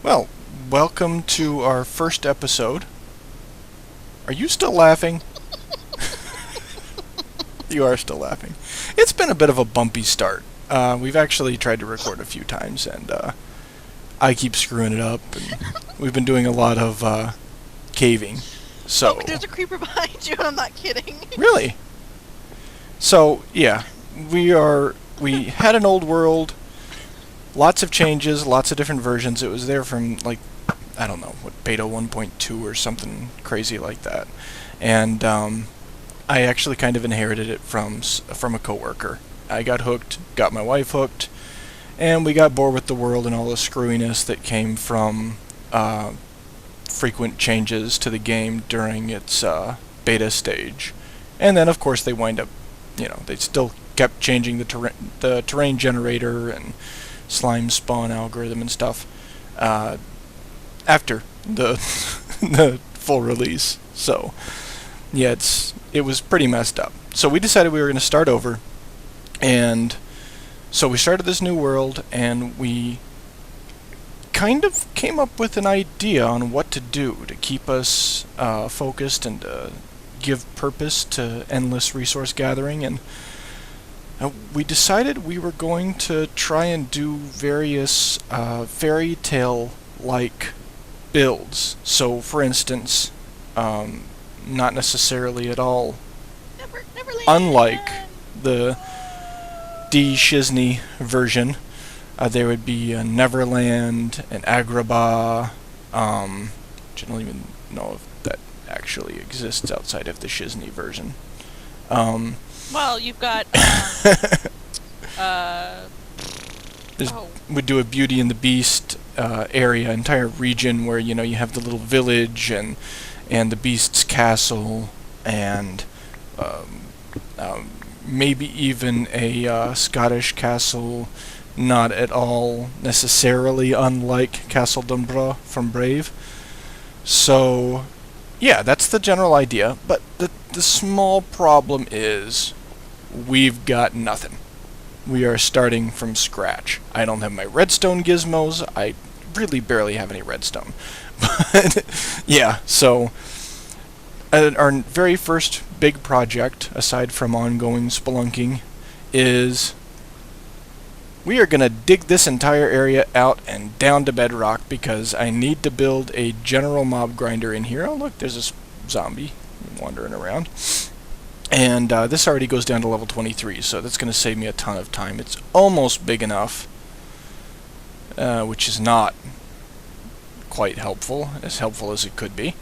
Well, welcome to our first episode. Are you still laughing? You are still laughing. It's been a bit of a bumpy start. We've actually tried to record a few times, and I keep screwing it up. And we've been doing a lot of caving. So. Oh, there's a creeper behind you, and I'm not kidding. Really? So yeah, we had an old world. Lots of changes, lots of different versions. It was there from, like, I don't know, what, beta 1.2 or something crazy like that. And I actually kind of inherited it from a coworker. I got hooked, got my wife hooked, and we got bored with the world and all the screwiness that came from frequent changes to the game during its beta stage. And then, of course, they wind up, they still kept changing the terrain generator and slime spawn algorithm and stuff after the the full release. So yeah, it was pretty messed up. So we decided we were going to start over, and so we started this new world, and we kind of came up with an idea on what to do to keep us focused and to give purpose to endless resource gathering. And we decided we were going to try and do various fairy tale-like builds. So, for instance, not necessarily at all Neverland. unlike the D. Shizney version. There would be a Neverland, an Agrabah, which I don't even know if that actually exists outside of the Shizney version. Well, you've got, We'd do a Beauty and the Beast area, entire region where, you have the little village and the Beast's castle, and maybe even a Scottish castle, not at all necessarily unlike Castle Dunbra from Brave. So, yeah, that's the general idea, but the small problem is we've got nothing. We are starting from scratch. I don't have my redstone gizmos. I really barely have any redstone. But, yeah, so our very first big project, aside from ongoing spelunking, is we are going to dig this entire area out and down to bedrock, because I need to build a general mob grinder in here. Oh, look, there's a zombie wandering around. And this already goes down to level 23, so that's going to save me a ton of time. It's almost big enough, which is not quite helpful as it could be.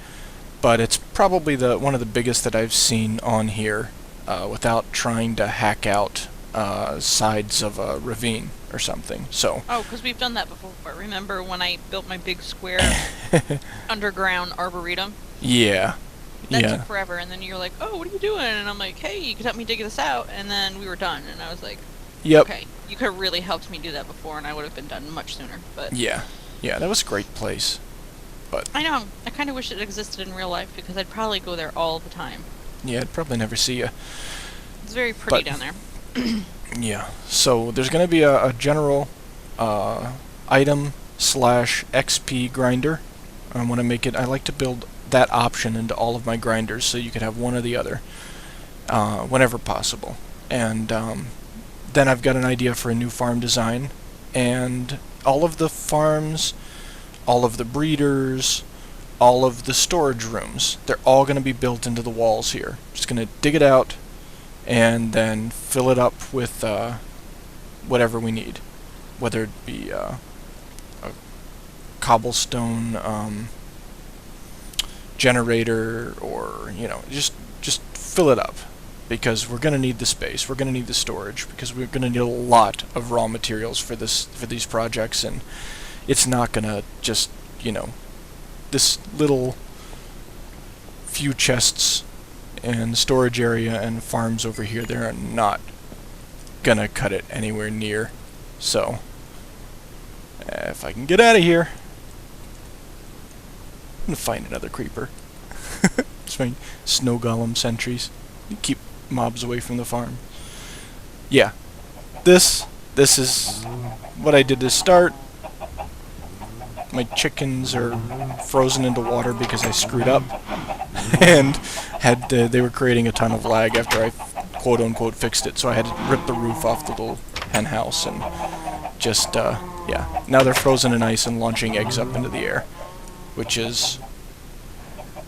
But it's probably one of the biggest that I've seen on here without trying to hack out sides of a ravine or something. So. Oh, because we've done that before. Remember when I built my big square underground arboretum? Yeah. That took forever, and then you're like, oh, what are you doing? And I'm like, hey, you could help me dig this out, and then we were done, and I was like, yep. Okay, you could have really helped me do that before, and I would have been done much sooner, but. Yeah, that was a great place, but. I know, I kind of wish it existed in real life, because I'd probably go there all the time. Yeah, I'd probably never see you. It's very pretty down there. Yeah, so there's going to be a general item / XP grinder. I want to make it, I like to build that option into all of my grinders, so you could have one or the other whenever possible. And then I've got an idea for a new farm design, and all of the farms, all of the breeders, all of the storage rooms, they're all going to be built into the walls here. Just going to dig it out and then fill it up with whatever we need, whether it be a cobblestone generator, or just fill it up, because we're going to need the space, we're going to need the storage, because we're going to need a lot of raw materials for these projects, and it's not going to just this little few chests and storage area and farms over here, they're not going to cut it anywhere near. So if I can get out of here, I'm gonna find another creeper. Just find snow golem sentries. Keep mobs away from the farm. Yeah, this is what I did to start. my chickens are frozen into water because I screwed up, and they were creating a ton of lag after I quote unquote fixed it. So I had to rip the roof off the little hen house and just yeah. Now they're frozen in ice and launching eggs up into the air, which is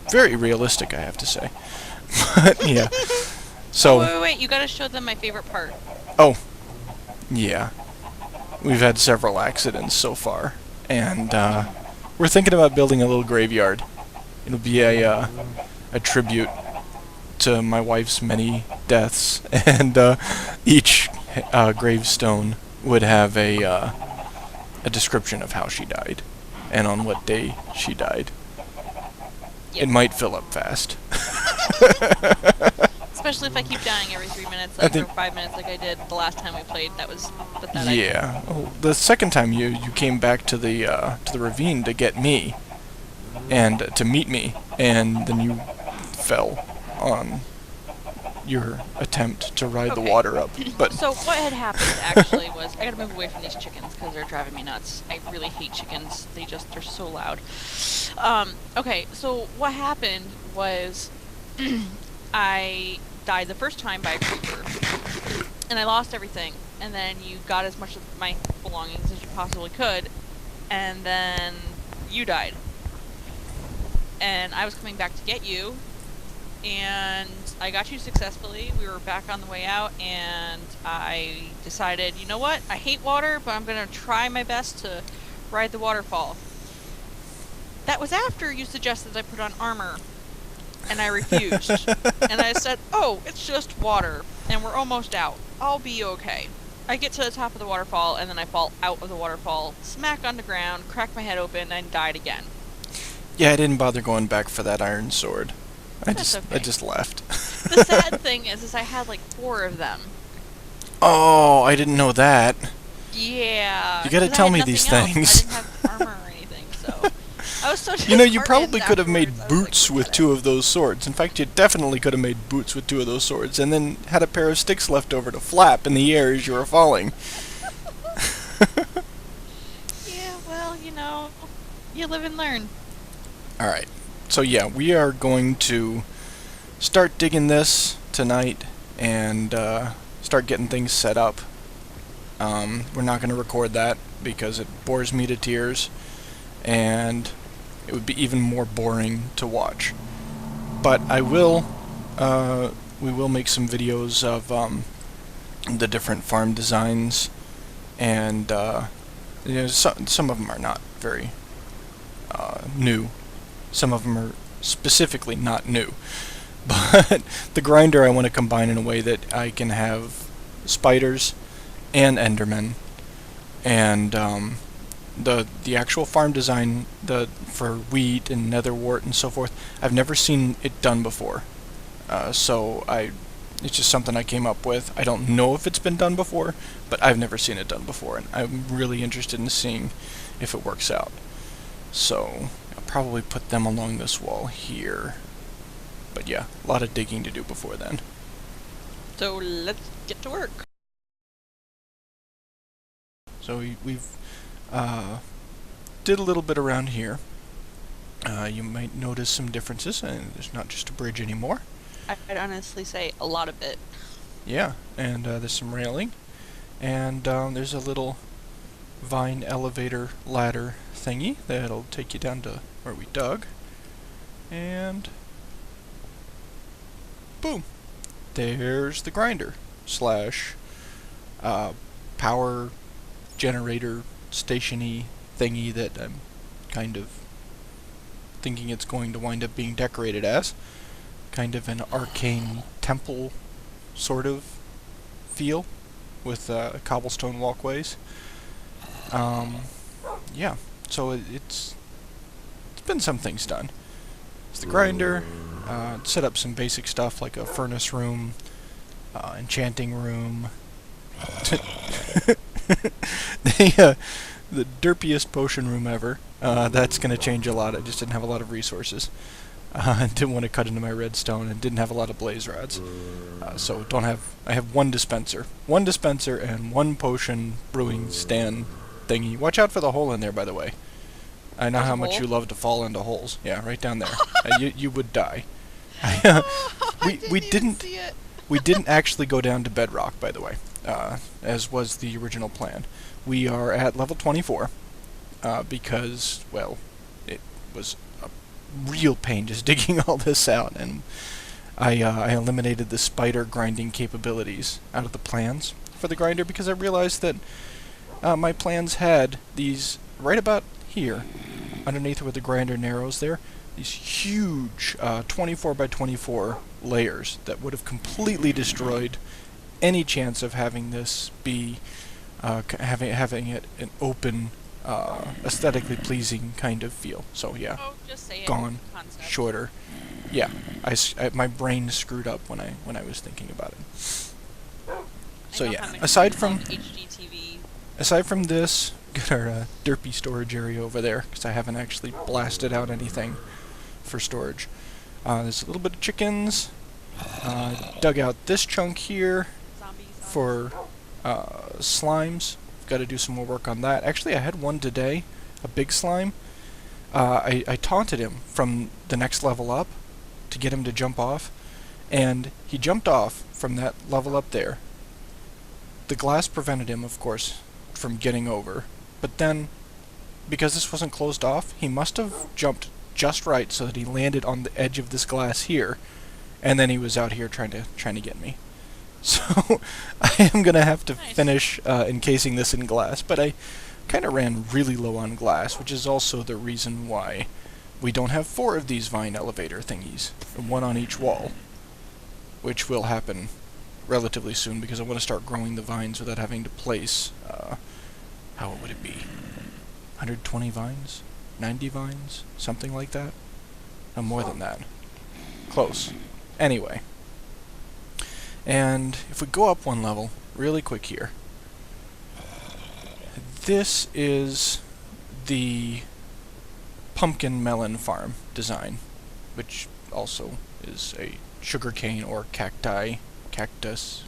very realistic, I have to say. But yeah. So. Wait! You gotta show them my favorite part. Oh. Yeah. We've had several accidents so far, and we're thinking about building a little graveyard. It'll be a tribute to my wife's many deaths, and each gravestone would have a description of how she died, and on what day she died. Yep. It might fill up fast. Especially if I keep dying every 3 minutes, like, or 5 minutes, like I did the last time we played. That was pathetic. Yeah. Well, the second time you came back to the ravine to get me, and to meet me, and then you fell on your attempt to ride the water up. But so what had happened actually was I gotta move away from these chickens because they're driving me nuts. I really hate chickens. They're so loud. Okay, so what happened was I died the first time by a creeper, and I lost everything. And then you got as much of my belongings as you possibly could, and then you died. And I was coming back to get you, and I got you successfully. We were back on the way out, and I decided, you know what? I hate water, but I'm going to try my best to ride the waterfall. That was after you suggested I put on armor, and I refused. And I said, oh, it's just water, and we're almost out. I'll be okay. I get to the top of the waterfall, and then I fall out of the waterfall, smack on the ground, crack my head open, and died again. yeah, I didn't bother going back for that iron sword. I That's just left. The sad thing is I had like 4 of them. Oh, I didn't know that. Yeah. You gotta tell me these things. I didn't have armor or anything, so I was so You know, you disheartened probably could have made afterwards. I was boots like, with 2 of those swords. In fact, you definitely could have made boots with 2 of those swords, and then had a pair of sticks left over to flap in the air as you were falling. yeah, well, you know, you live and learn. Alright, so yeah, we are going to start digging this tonight, and start getting things set up. We're not going to record that, because it bores me to tears, and it would be even more boring to watch. But I will, we will make some videos of the different farm designs, and you know, some of them are not very new. Some of them are specifically not new. But the grinder I want to combine in a way that I can have spiders and endermen, and the actual farm design for wheat and netherwort and so forth, I've never seen it done before. So it's just something I came up with. I don't know if it's been done before, but I've never seen it done before, and I'm really interested in seeing if it works out. So I'll probably put them along this wall here. But yeah, a lot of digging to do before then. So let's get to work. So we've did a little bit around here. You might notice some differences, and there's not just a bridge anymore. I'd honestly say a lot of it. Yeah, and there's some railing, and there's a little vine elevator ladder thingy that'll take you down to where we dug, and boom, there's the grinder slash power generator stationy thingy that I'm kind of thinking it's going to wind up being decorated as. Kind of an arcane temple sort of feel with cobblestone walkways. Yeah, so it's been some things done. It's the grinder, set up some basic stuff like a furnace room, enchanting room. The derpiest potion room ever. That's going to change a lot. I just didn't have a lot of resources. Didn't want to cut into my redstone, and didn't have a lot of blaze rods. So I have one dispenser. One dispenser and one potion brewing stand thingy. Watch out for the hole in there, by the way. I know There's how a much hole? you love to fall into holes. Yeah, right down there. You would die. We didn't see it. we didn't actually go down to bedrock, by the way, as was the original plan. We are at level 24 because, well, it was a real pain just digging all this out, and I eliminated the spider grinding capabilities out of the plans for the grinder because I realized that my plans had these right about here, underneath where the grinder narrows there, these huge 24 by 24 layers that would have completely destroyed any chance of having this be having it an open, aesthetically pleasing kind of feel. So yeah, Oh, just say it. gone, Concept. shorter. Yeah, my brain screwed up when I was thinking about it. So I know yeah, how many aside people from on HGTV. aside from this, got our derpy storage area over there because I haven't actually blasted out anything for storage. There's a little bit of chickens. Dug out this chunk here Zombies. for slimes. Got to do some more work on that. Actually, I had one today, a big slime. I taunted him from the next level up to get him to jump off, and he jumped off from that level up there. The glass prevented him, of course, from getting over, but then, because this wasn't closed off, he must have jumped just right so that he landed on the edge of this glass here, and then he was out here trying to get me. So I am gonna have to finish encasing this in glass, but I kind of ran really low on glass, which is also the reason why we don't have 4 of these vine elevator thingies, one on each wall, which will happen relatively soon because I want to start growing the vines without having to place, how would it be, 120 vines? 90 vines? Something like that? No, more than that. Close. Anyway. And if we go up one level, really quick here, this is the pumpkin melon farm design, which also is a sugarcane or cactus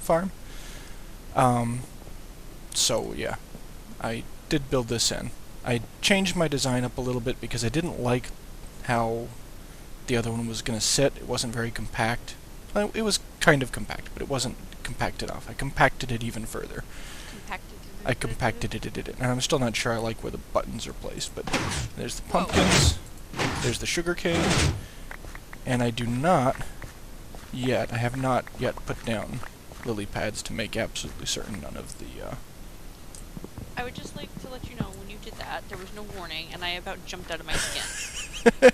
farm. So yeah, I did build this in. I changed my design up a little bit because I didn't like how the other one was going to sit. It wasn't very compact. Well, it was kind of compact, but it wasn't compact enough. I compacted it even further. I compacted it, and I'm still not sure I like where the buttons are placed, but there's the pumpkins, there's the sugarcane, and I have not yet put down lily pads to make absolutely certain none of the, I would just like to let you know, when you did that, there was no warning, and I about jumped out of my skin.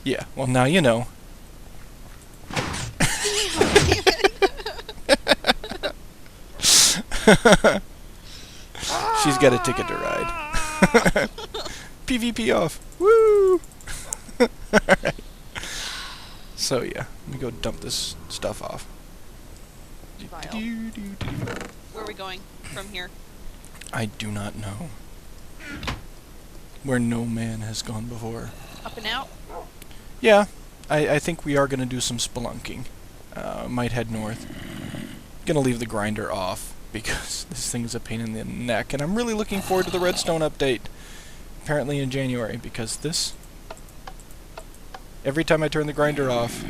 Yeah, well now you know. She's got a ticket to ride. PvP off. Woo! Alright. So yeah, let me go dump this stuff off. Vile. Where are we going from here? I do not know. Where no man has gone before. Up and out? Yeah, I think we are going to do some spelunking. Might head north. Gonna leave the grinder off because this thing is a pain in the neck, and I'm really looking forward to the redstone update. Apparently in January, because this... Every time I turn the grinder off,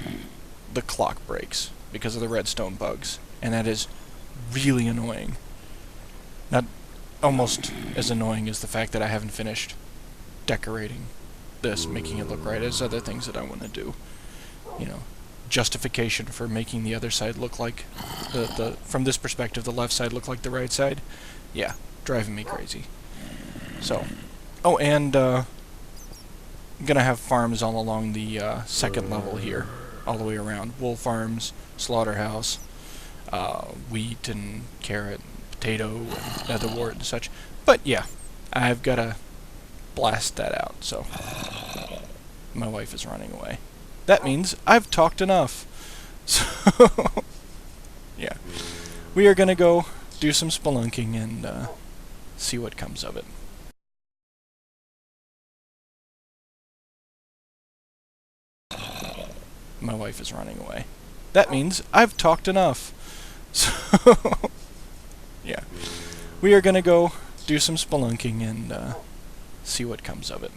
the clock breaks because of the redstone bugs, and that is really annoying. Not almost as annoying as the fact that I haven't finished decorating this, making it look right, as other things that I want to do. You know, justification for making the other side look like from this perspective, the left side look like the right side. Yeah, driving me crazy. So, oh, and I'm gonna have farms all along the second level here, all the way around. Wool farms, slaughterhouse, wheat and carrot, and potato, and netherwort and such. But yeah, I've gotta blast that out. So my wife is running away. That means I've talked enough. So yeah, we are gonna go do some spelunking and see what comes of it. My wife is running away. That means I've talked enough. So we are gonna go do some spelunking and see what comes of it.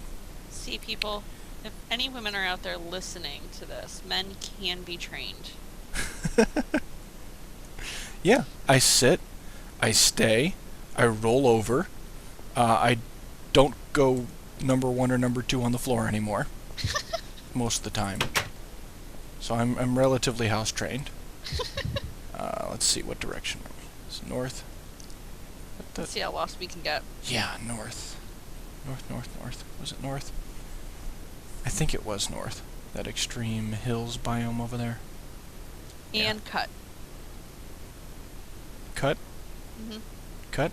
See, people, if any women are out there listening to this, men can be trained. Yeah, I sit, I stay, I roll over. I don't go number 1 or number 2 on the floor anymore most of the time. So I'm relatively house trained. Let's see, what direction are we? Is it north? Let's see how lost we can get. Yeah, north. North. Was it north? I think it was north. That extreme hills biome over there. And Yeah. cut. Cut? Mhm. Cut?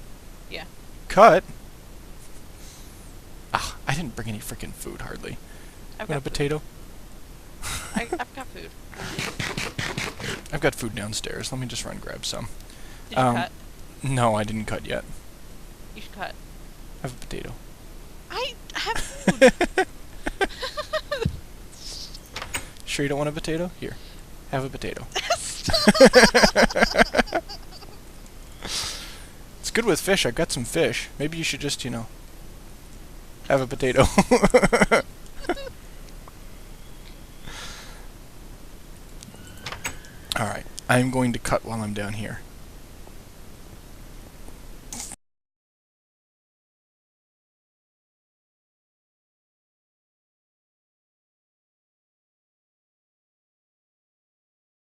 Yeah. Cut? Ah, I didn't bring any freaking food, hardly. I've Want a got food. potato? I've got food. I've got food downstairs. Let me just run grab some. Did you cut? No, I didn't cut yet. You should cut. I have a potato. I have food. Sure you don't want a potato? Here. Have a potato. It's good with fish. I've got some fish. Maybe you should just, have a potato. Alright. I'm going to cut while I'm down here.